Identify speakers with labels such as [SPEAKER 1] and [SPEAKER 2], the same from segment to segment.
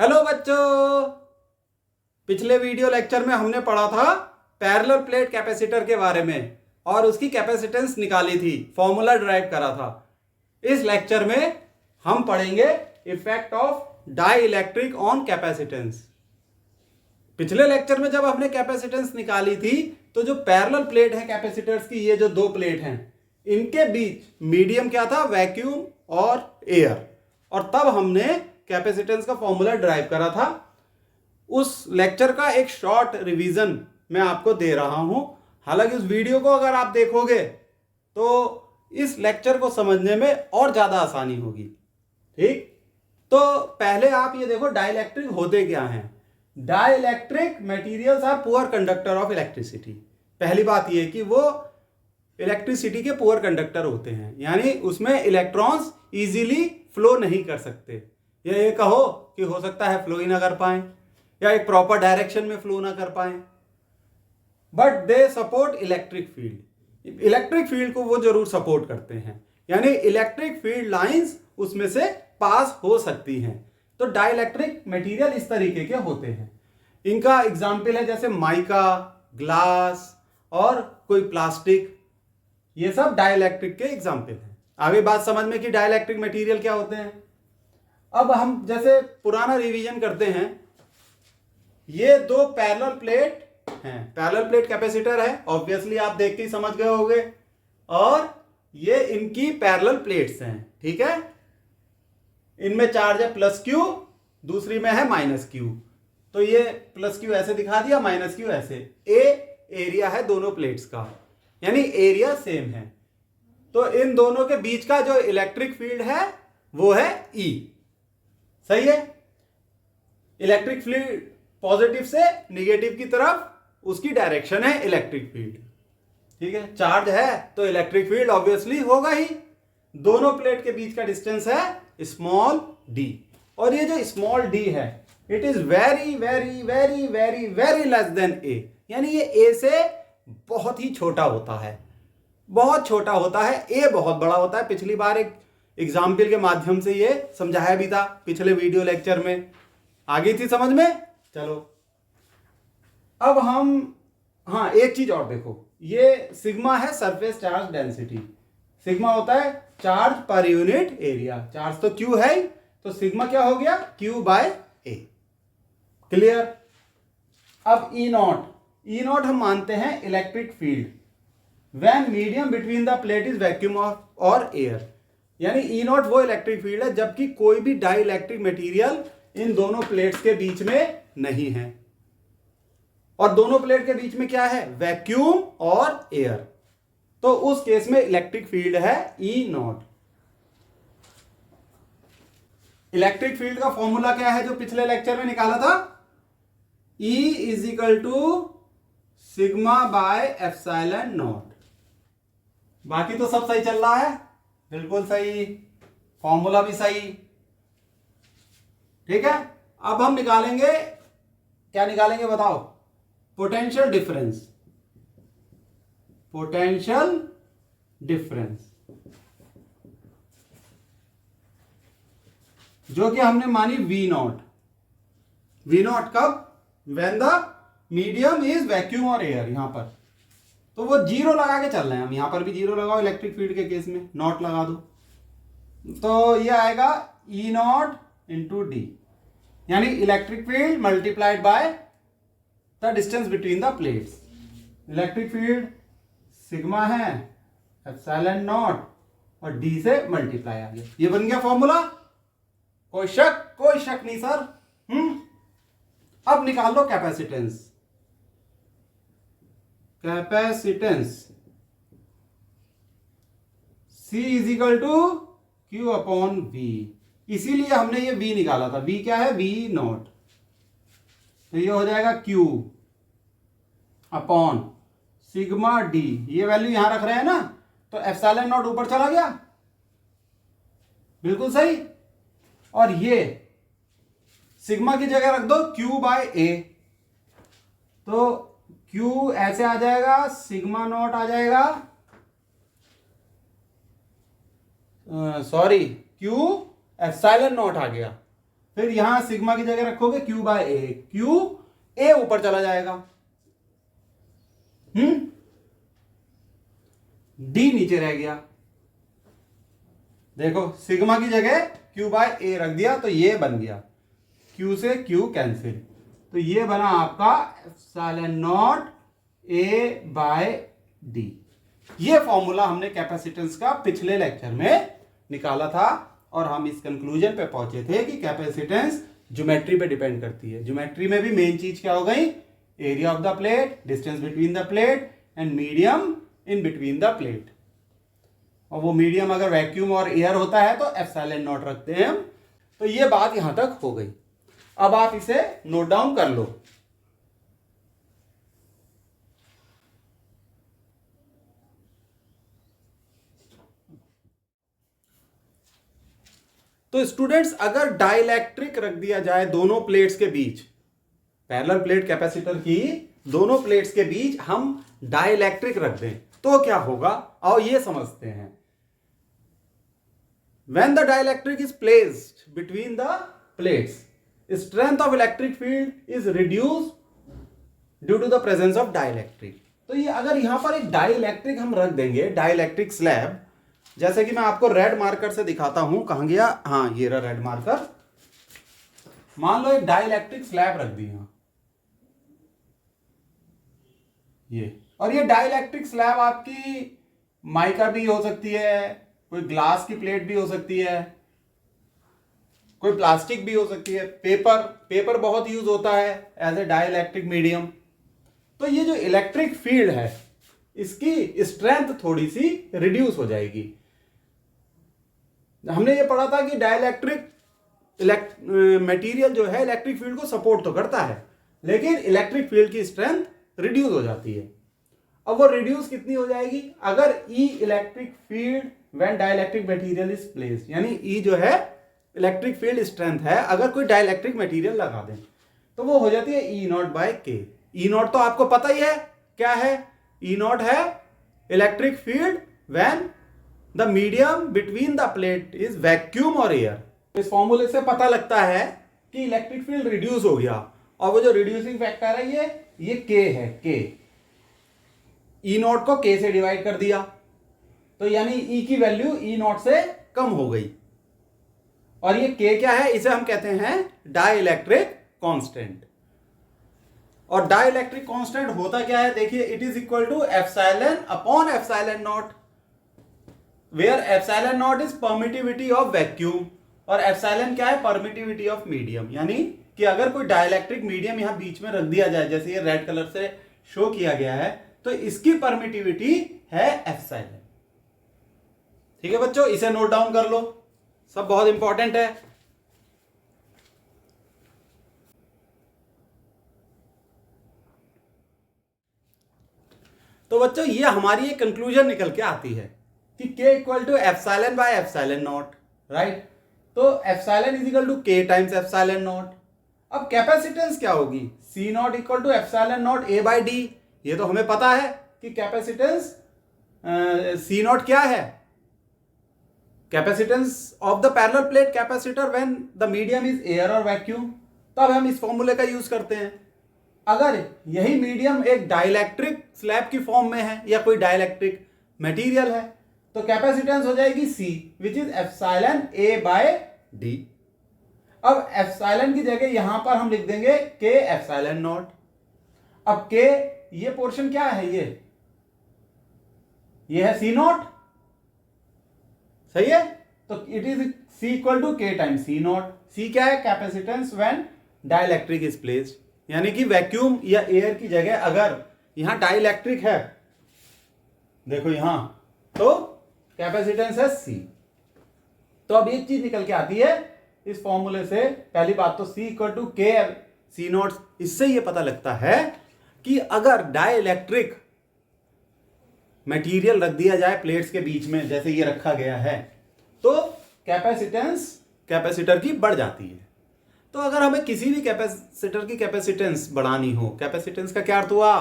[SPEAKER 1] Hello बच्चों, पिछले video lecture में हमने पढ़ा था पैरेलल प्लेट कैपेसिटर के बारे में और उसकी कैपेसिटेंस निकाली थी, फॉर्मूला डिराइव करा था। इस लेक्चर में हम पढ़ेंगे effect of dielectric on capacitance. पिछले लेक्चर में जब हमने कैपेसिटेंस निकाली थी तो जो पैरेलल प्लेट है कैपेसिटर्स की, ये जो दो प्लेट हैं, इनके बीच मीडियम क्या था? वैक्यूम और एयर। और तब हमने कैपेसिटेंस का फॉर्मूला डिराइव करा था। उस लेक्चर का एक शॉर्ट रिवीजन मैं आपको दे रहा हूं। हालांकि उस वीडियो को अगर आप देखोगे तो इस लेक्चर को समझने में और ज्यादा आसानी होगी। ठीक, तो पहले आप ये देखो डाइलेक्ट्रिक होते क्या हैं। Dielectric materials are poor conductor of electricity. पहली बात ये कि वो इलेक्ट्रिसिटी के पुअर कंडक्टर होते हैं, यानी उसमें इलेक्ट्रॉन्स इजीली फ्लो नहीं कर सकते, या ये कहो कि हो सकता है फ्लो ही ना कर पाए या एक प्रॉपर डायरेक्शन में फ्लो ना कर पाए, but they support electric field. Electric field को वो जरूर सपोर्ट करते हैं, यानी इलेक्ट्रिक फील्ड लाइंस उसमें से पास हो सकती हैं। तो डाइलेक्ट्रिक मटेरियल इस तरीके के होते हैं। इनका एग्जाम्पल है जैसे माइका, ग्लास और कोई प्लास्टिक, ये सब डाइलेक्ट्रिक के एग्जाम्पल हैं। आगे बात समझ में कि डाइलेक्ट्रिक मटेरियल क्या होते हैं। अब हम जैसे पुराना रिवीजन करते हैं, ये दो पैरेलल प्लेट हैं, पैरेलल प्लेट कैपेसिटर है, ऑब्वियसली आप देख के ही समझ गए होंगे, और ये इनकी पैरेलल प्लेट्स हैं। ठीक है, इनमें चार्ज है प्लस क्यू, दूसरी में है माइनस क्यू। तो ये प्लस क्यू ऐसे दिखा दिया, माइनस क्यू ऐसे। ए एरिया है दोनों प्लेट्स का, यानी एरिया सेम है। तो इन दोनों के बीच का जो इलेक्ट्रिक फील्ड है वो है ई। सही है, इलेक्ट्रिक फील्ड पॉजिटिव से निगेटिव की तरफ, उसकी डायरेक्शन है इलेक्ट्रिक फील्ड। ठीक है, चार्ज है तो इलेक्ट्रिक फील्ड ऑब्वियसली होगा ही। दोनों प्लेट के बीच का डिस्टेंस है स्मॉल डी, और ये जो स्मॉल डी है it is very very very very very less than A, यानी ये ए से बहुत ही छोटा होता है, बहुत छोटा होता है। ए बहुत बड़ा होता है। पिछली बार एक एग्जाम्पल के माध्यम से ये समझाया भी था, पिछले वीडियो लेक्चर में। आ गई थी समझ में? चलो अब हम, हाँ एक चीज और देखो, ये सिग्मा है सरफेस चार्ज डेंसिटी। सिग्मा होता है charge per unit area. Charge तो क्यू है ही, तो सिग्मा क्या हो गया? Q by A. क्लियर? अब ई नॉट, ई नॉट हम मानते हैं electric field when medium between the plate is vacuum और एयर, यानी ई नॉट वो इलेक्ट्रिक फील्ड है जबकि कोई भी डाई इलेक्ट्रिक मटेरियल इन दोनों प्लेट्स के बीच में नहीं है। और दोनों प्लेट के बीच में क्या है? वैक्यूम और एयर। तो उस केस में इलेक्ट्रिक फील्ड है ई नॉट। इलेक्ट्रिक फील्ड का फॉर्मूला क्या है जो पिछले लेक्चर में निकाला था? E is equal to sigma by epsilon naught. बाकी तो सब सही चल रहा है, बिल्कुल सही, फॉर्मूला भी सही। ठीक है, अब हम निकालेंगे, क्या निकालेंगे बताओ? Potential difference. पोटेंशियल डिफरेंस जो कि हमने मानी वी नॉट। वी नॉट कब? When the medium is vacuum और एयर। यहां पर तो वो जीरो लगा के चल रहे हैं हम, यहां पर भी जीरो लगाओ इलेक्ट्रिक फील्ड के केस में, नॉट लगा दो, तो ये आएगा ई नॉट इंटू डी, यानी electric field multiplied by the distance between the plates. Electric field sigma है एप्सिलॉन नॉट और डी से मल्टीप्लाई आ गया। ये बन गया फॉर्मूला। कोई शक? कोई शक नहीं सर। अब निकाल लो capacitance. Capacitance C is equal to Q upon V। इसीलिए हमने ये V निकाला था। V क्या है? V not. तो ये हो जाएगा Q अपॉन सिग्मा D। ये वैल्यू यहां रख रहे हैं ना, तो एप्सिलॉन नॉट ऊपर चला गया, बिल्कुल सही। और ये सिग्मा की जगह रख दो Q बाय A, तो Q ऐसे आ जाएगा, सिग्मा नॉट आ जाएगा, सॉरी Q एप्सिलॉन नॉट आ गया। फिर यहां सिग्मा की जगह रखोगे Q by a, Q a ऊपर चला जाएगा, डी नीचे रह गया। देखो सिग्मा की जगह Q बाय ए रख दिया तो ये बन गया, Q से Q कैंसिल, तो ये बना आपका epsilon naught A by D. ये फॉर्मूला हमने कैपेसिटेंस का पिछले लेक्चर में निकाला था और हम इस कंक्लूजन पे पहुंचे थे कि कैपेसिटेंस ज्योमेट्री पे डिपेंड करती है। ज्योमेट्री में भी मेन चीज क्या हो गई, area of the plate, distance between the plate and medium in between the plate. और वो मीडियम अगर वैक्यूम और एयर होता है तो एप्सिलॉन नॉट रखते हैं हम। तो ये बात यहां तक हो गई। अब आप इसे नोट डाउन कर लो। तो स्टूडेंट्स अगर डाइलेक्ट्रिक रख दिया जाए दोनों प्लेट्स के बीच, पैरेलल प्लेट कैपेसिटर की दोनों प्लेट्स के बीच हम डाइलेक्ट्रिक रख दें तो क्या होगा, आओ ये समझते हैं। When the dielectric is placed between the plates, strength of electric field is reduced due to the presence of dielectric। तो ये अगर यहां पर एक डाइलेक्ट्रिक हम रख देंगे, डाइलेक्ट्रिक स्लैब, जैसे कि मैं आपको रेड मार्कर से दिखाता हूं, कहां गया, हाँ ये रहा रेड मार्कर। मान लो एक डाइलेक्ट्रिक स्लैब रख दी यहां, ये, और ये डाइलेक्ट्रिक स्लैब आपकी माइका भी हो सकती है, कोई ग्लास की प्लेट भी हो सकती है, कोई प्लास्टिक भी हो सकती है, पेपर बहुत यूज होता है एज ए डाइलेक्ट्रिक मीडियम। तो ये जो इलेक्ट्रिक फील्ड है इसकी स्ट्रेंथ थोड़ी सी रिड्यूस हो जाएगी। हमने ये पढ़ा था कि डाइलेक्ट्रिक मटेरियल जो है इलेक्ट्रिक फील्ड को सपोर्ट तो करता है, लेकिन इलेक्ट्रिक फील्ड की स्ट्रेंथ रिड्यूस हो जाती है। अब वो रिड्यूस कितनी हो जाएगी, अगर E electric field when dielectric material is placed, यानी ई जो है इलेक्ट्रिक फील्ड स्ट्रेंथ है, अगर कोई डाइलेक्ट्रिक मटेरियल लगा दें तो वो हो जाती है ई नॉट बाय के। ई नॉट तो आपको पता ही है क्या है, ई नॉट है electric field when the medium between the plate is vacuum और एयर। इस फॉर्मूले से पता लगता है कि इलेक्ट्रिक फील्ड रिड्यूस हो गया, और वो जो रिड्यूसिंग फैक्टर है ये के है, के। ई नॉट को के से डिवाइड कर दिया तो यानी ई की वैल्यू ई नॉट से कम हो गई, और ये के क्या है, इसे हम कहते हैं डाइलेक्ट्रिक कांस्टेंट। और डाइलेक्ट्रिक कांस्टेंट होता क्या है, देखिए, it is equal to epsilon upon epsilon naught, where epsilon naught is permittivity of vacuum और एप्सिलॉन क्या है, परमिटिविटी ऑफ मीडियम। यानी कि अगर कोई डाइलेक्ट्रिक मीडियम यहां बीच में रख दिया जाए, जैसे ये रेड कलर से शो किया गया है, तो इसकी परमिटिविटी है एप्सिलॉन। ठीक है बच्चों, इसे नोट डाउन कर लो, सब बहुत इंपॉर्टेंट है। तो बच्चों ये हमारी एक कंक्लूजन निकल के आती है कि K equal to epsilon by epsilon naught, right. तो epsilon is equal to K times epsilon naught. अब कैपेसिटेंस क्या होगी, C naught equal to epsilon naught A by D. ये तो हमें पता है कि कैपेसिटेंस सी नॉट क्या है, capacitance of the parallel plate capacitor when the medium is air और वैक्यूम। तब हम इस फॉर्मूले का यूज करते हैं। अगर यही मीडियम एक डाइलेक्ट्रिक स्लैब की फॉर्म में है या कोई डाइलेक्ट्रिक मटेरियल है तो कैपेसिटेंस हो जाएगी C, which is epsilon A by D. अब एप्सिलॉन की जगह यहां पर हम लिख देंगे के एप्सिलॉन नॉट। अब के ये पोर्शन क्या है, ये है सी नॉट, सही है। तो it is C equal to K times C naught. C क्या है, capacitance when dielectric is placed, यानी कि वैक्यूम या एयर की जगह अगर यहां डाइलेक्ट्रिक है, देखो यहां, तो कैपेसिटेंस है सी। तो अब एक चीज निकल के आती है इस फॉर्मूले से, पहली बात तो सी इक्वल टू के सी नॉट। इससे यह पता लगता है कि अगर डाइलेक्ट्रिक मटेरियल रख दिया जाए प्लेट्स के बीच में, जैसे ये रखा गया है, तो कैपेसिटेंस कैपेसिटर की बढ़ जाती है। तो अगर हमें किसी भी कैपेसिटर की कैपेसिटेंस बढ़ानी हो, कैपेसिटेंस का क्या अर्थ हुआ,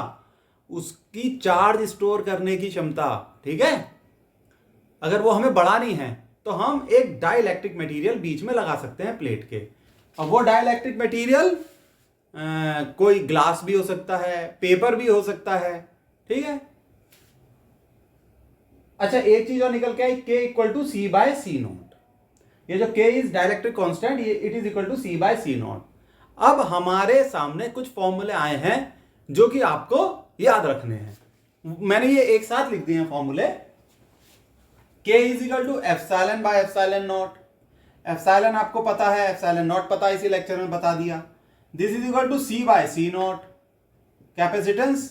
[SPEAKER 1] उसकी चार्ज स्टोर करने की क्षमता, ठीक है, अगर वो हमें बढ़ानी है तो हम एक डाइलेक्ट्रिक मटेरियल बीच में लगा सकते हैं प्लेट के। अब वो डाइलेक्ट्रिक मटेरियल कोई ग्लास भी हो सकता है, पेपर भी हो सकता है, ठीक है। अच्छा, एक चीज और निकल के आई, K equal to C by C naught. ये जो K इज डाइलेक्ट्रिक कांस्टेंट, ये it is equal to C by C naught. अब हमारे सामने कुछ फॉर्मूले आए हैं जो कि आपको याद रखने हैं। मैंने ये एक साथ लिख दिए हैं फॉर्मूले। K is equal to epsilon by epsilon naught. Epsilon आपको पता है, एप्सिलॉन नॉट पता है, इसी लेक्चर में बता दिया। This is equal to C by C naught, capacitance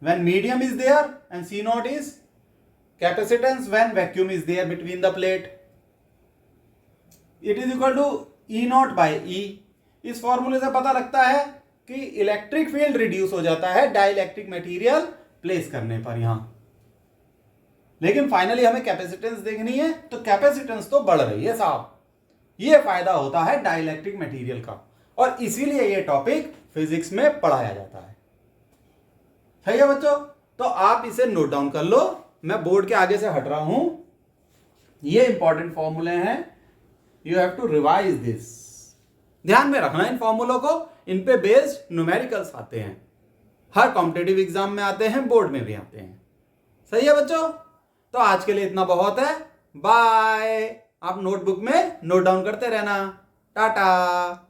[SPEAKER 1] when medium is there, and C naught is capacitance when vacuum is there between the plate. It is equal to E naught by E. इस फॉर्मूले से पता लगता है कि electric field reduce हो जाता है डाइलेक्ट्रिक मटेरियल प्लेस करने पर यहां। लेकिन फाइनली हमें कैपेसिटेंस देखनी है, तो कैपेसिटेंस तो बढ़ रही है साहब। ये फायदा होता है डाइलेक्ट्रिक मटेरियल का, और इसीलिए ये टॉपिक फिजिक्स में पढ़ाया जाता है। सही है बच्चों? तो आप इसे नोट डाउन कर लो, मैं बोर्ड के आगे से हट रहा हूं। ये इंपॉर्टेंट फॉर्मूले हैं, you have to revise this. ध्यान में रखना इन फॉर्मूलों को, इन पे बेस्ड न्यूमेरिकल्स आते हैं, हर कॉम्पिटिटिव एग्जाम में आते हैं, बोर्ड में भी आते हैं। सही है बच्चों? तो आज के लिए इतना बहुत है, बाय। आप नोटबुक में नोट डाउन करते रहना। टाटा।